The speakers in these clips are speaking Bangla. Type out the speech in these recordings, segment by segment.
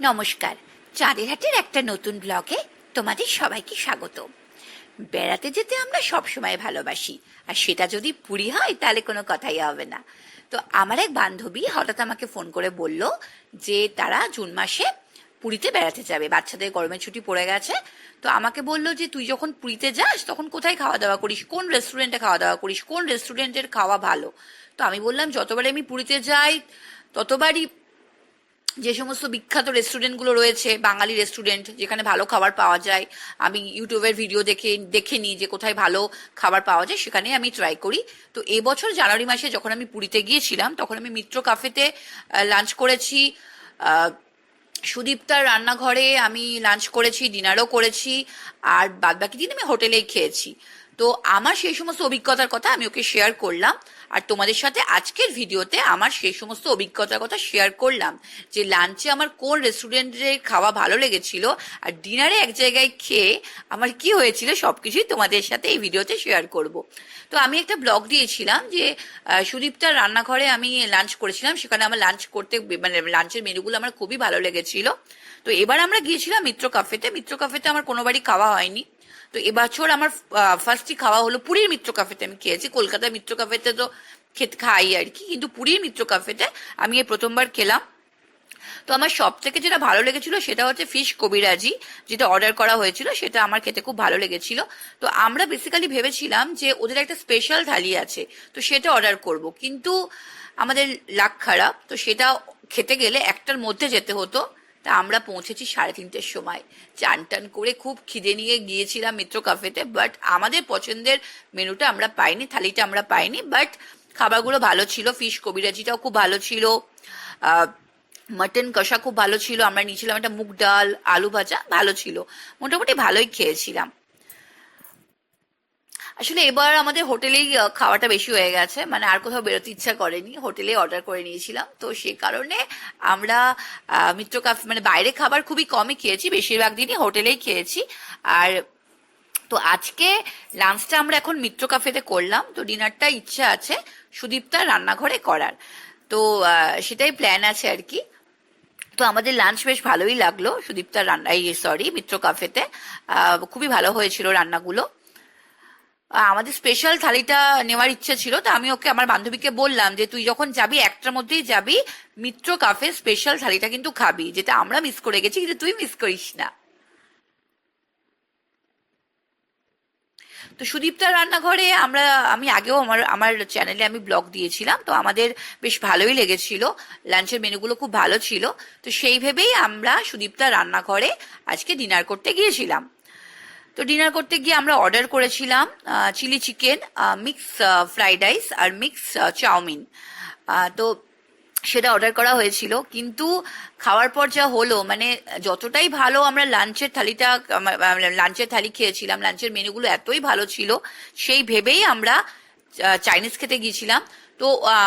নমস্কার। চাঁদের হাটের একটা নতুন ব্লগে তোমাদের সবাইকে স্বাগত। বেড়াতে যেতে আমরা সব সময় ভালোবাসি, আর সেটা যদি পুরী হয় তাহলে কোনো কথাই হবে না। তো আমার এক বান্ধবী হঠাৎ আমাকে ফোন করে বলল যে তারা জুন মাসে পুরীতে বেড়াতে যাবে, বাচ্চাদের গরমের ছুটি পড়ে গেছে। তো আমাকে বললো যে তুই যখন পুরীতে যাস তখন কোথায় খাওয়া দাওয়া করিস, কোন রেস্টুরেন্টে খাওয়া দাওয়া করিস, কোন রেস্টুরেন্টের খাওয়া ভালো। তো আমি বললাম যতবারই আমি পুরীতে যাই ততবারই যে সমস্ত বিখ্যাত রেস্টুরেন্টগুলো রয়েছে, বাঙালি রেস্টুরেন্ট যেখানে ভালো খাবার পাওয়া যায়, আমি ইউটিউবের ভিডিও দেখে নিই যে কোথায় ভালো খাবার পাওয়া যায়, সেখানে আমি ট্রাই করি। তো এবছর জানুয়ারি মাসে যখন আমি পুরীতে গিয়েছিলাম তখন আমি মিত্র কাফেতে লাঞ্চ করেছি। সুদীপ্তার রান্নাঘরে আমি লাঞ্চ করেছি, ডিনারও করেছি, আর বাদবাকি দিন আমি হোটেলেই খেয়েছি। তো আমার সেই সমস্ত অভিজ্ঞতার কথা আমি ওকে শেয়ার করলাম, আর তোমাদের সাথে আজকের ভিডিওতে আমার সেই সমস্ত অভিজ্ঞতার কথা শেয়ার করলাম যে লাঞ্চে আমার কোন রেস্টুরেন্টে খাওয়া ভালো লেগেছিল, আর ডিনারে এক জায়গায় খেয়ে আমার কি হয়েছিল সবকিছুই তোমাদের সাথে এই ভিডিওতে শেয়ার করব। তো আমি একটা ব্লগ দিয়েছিলাম যে সুদীপ্তার রান্নাঘরে আমি লাঞ্চ করেছিলাম, সেখানে আমার লাঞ্চ করতে মানে লাঞ্চের মেনুগুলো আমার খুবই ভালো লেগেছিল। তো এবার আমরা গিয়েছিলাম মিত্র কাফেতে। মিত্র কাফেতে আমার কোনোবারই খাওয়া হয়নি, তো এবছর আমার ফার্স্টই খাওয়া হলো পুরীর মিত্র কাফেতে। আমি খেয়েছি, কলকাতার মিত্র কাফেতে তো খেতে খাই আর কি, কিন্তু পুরীর মিত্র কাফেতে আমি এই প্রথমবার খেলাম। তো আমার সব থেকে যেটা ভালো লেগেছিল সেটা হচ্ছে ফিশ কবিরাজি, যেটা অর্ডার করা হয়েছিল সেটা আমার খেতে খুব ভালো লেগেছিল। তো আমরা বেসিক্যালি ভেবেছিলাম যে ওদের একটা স্পেশাল থালি আছে, তো সেটা অর্ডার করব, কিন্তু আমাদের লাক খারাপ, তো সেটা খেতে গেলে একটার মধ্যে যেতে হতো। তা আমরা পৌঁছেছি 3:30-র সময়। চান টান করে খুব খিদে নিয়ে গিয়েছিলাম মিত্র কাফেতে, বাট আমাদের পছন্দের মেনুটা আমরা পাইনি, থালিটা আমরা পাইনি, বাট খাবারগুলো ভালো ছিল। ফিশ কবিরাজিটাও খুব ভালো ছিল, মাটন কষা খুব ভালো ছিল, আমরা নিয়েছিলাম একটা মুগ ডাল, আলু ভাজা, ভালো ছিল, মোটামুটি ভালোই খেয়েছিলাম। আসলে এবার আমাদের হোটেলেই খাওয়াটা বেশি হয়ে গেছে, মানে আর কোথাও বেরোতে ইচ্ছা করেনি, হোটেলে অর্ডার করে নিয়েছিলাম। তো সে কারণে আমরা মিত্র কাফে মানে বাইরে খাবার খুবই কমই খেয়েছি, বেশিরভাগ দিনই হোটেলেই খেয়েছি। আর তো আজকে লাঞ্চটা আমরা এখন মিত্র কাফেতে করলাম, তো ডিনারটা ইচ্ছা আছে সুদীপ্তার রান্নাঘরে করার। তো সেটাই প্ল্যান আছে আর কি। তো আমাদের লাঞ্চ বেশ ভালোই লাগলো সুদীপ্তার রান্না, সরি মিত্র কাফেতে খুবই ভালো হয়েছিল রান্নাগুলো। আমাদের স্পেশাল থালিটা নেওয়ার ইচ্ছে ছিল, তো আমি ওকে, আমার বান্ধবীকে বললাম যে তুই যখন যাবি একটার মধ্যেই যাবি, মিত্র কাফে স্পেশাল থালিটা কিন্তু খাবি, যেটা আমরা মিস করে গেছি, কিন্তু তুই মিস করিস না। তো সুদীপ্তার রান্নাঘরে আমি আগেও আমার আমার চ্যানেলে আমি ব্লগ দিয়েছিলাম, তো আমাদের বেশ ভালোই লেগেছিল, লাঞ্চের মেনুগুলো খুব ভালো ছিল। তো সেই ভেবেই আমরা সুদীপ্তার রান্নাঘরে আজকে ডিনার করতে গিয়েছিলাম। তো ডিনার করতে গিয়ে আমরা অর্ডার করেছিলাম chilli chicken, mix fried rice আর মিক্স চাউমিন। তো সেটা অর্ডার করা হয়েছিল, কিন্তু খাওয়ার পর যা হলো, মানে যতটাই ভালো আমরা লাঞ্চের থালি খেয়েছিলাম, লাঞ্চের মেনুগুলো এতই ভালো ছিল, সেই ভেবেই আমরা চাইনিজ খেতে গিয়েছিলাম। তো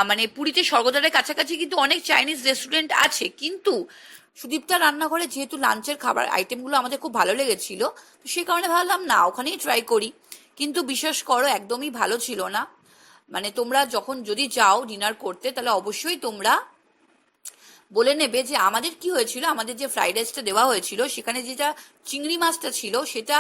মানে পুরীতে স্বর্গদ্বারের কাছাকাছি কিন্তু অনেক চাইনিজ রেস্টুরেন্ট আছে, কিন্তু সুদীপ্তার রান্নাঘরে যেহেতু লাঞ্চের খাবার আইটেমগুলো আমাদের খুব ভালো লেগেছিল, তো সেই কারণে ভাবলাম না ওখানেই ট্রাই করি। কিন্তু বিশ্বাস করো একদমই ভালো ছিল না। মানে তোমরা যখন যদি যাও ডিনার করতে তাহলে অবশ্যই তোমরা বলে নেবে যে আমাদের কি হয়েছিল, আমাদের যে ফ্রাইড রাইসটা দেওয়া হয়েছিল সেখানে যেটা চিংড়ি মাছটা ছিল সেটা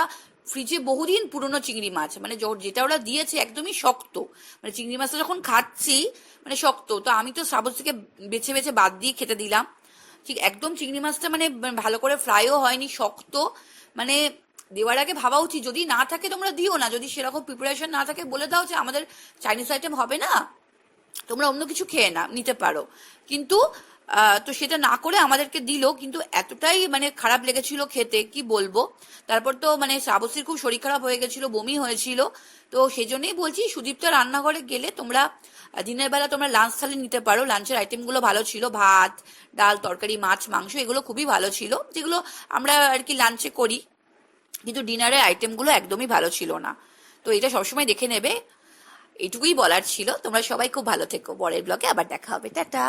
ফ্রিজে বহুদিন পুরনো চিংড়ি মাছ, মানে যেটা ওরা দিয়েছে একদমই শক্ত, মানে চিংড়ি মাছটা যখন খাচ্ছি মানে শক্ত। তো আমি তো শ্রাবণ থেকে বেছে বেছে বাদ দিয়ে খেতে দিলাম, ঠিক একদম চিংড়ি মাছটা মানে ভালো করে ফ্রাইও হয়নি, শক্ত। মানে দেওয়ার আগে ভাবা উচিত, যদি না থাকে তোমরা দিও না, যদি সেরকম প্রিপারেশন না থাকে বলে দাও যে আমাদের চাইনিজ আইটেম হবে না, তোমরা অন্য কিছু খেয়ে নিতে পারো। কিন্তু তো সেটা না করে আমাদেরকে দিল, কিন্তু এতটাই মানে খারাপ লেগেছিল খেতে কি বলবো। তারপর তো মানে শ্রাবস্তীর খুব শরীর খারাপ হয়ে গেছিল, বমি হয়েছিল। তো সেই জন্যই বলছি সুদীপ্তা রান্নাঘরে গেলে তোমরা দিনের বেলা তোমরা লাঞ্চ থালি নিতে পারো, লাঞ্চের আইটেমগুলো ভালো ছিল, ভাত ডাল তরকারি মাছ মাংস এগুলো খুবই ভালো ছিল, যেগুলো আমরা আর কি লাঞ্চে করি, কিন্তু ডিনারের আইটেমগুলো একদমই ভালো ছিল না। তো এটা সবসময় দেখে নেবে, এইটুকুই বলার ছিল। তোমরা সবাই খুব ভালো থেকো, পরের ব্লগে আবার দেখা হবে, টাটা।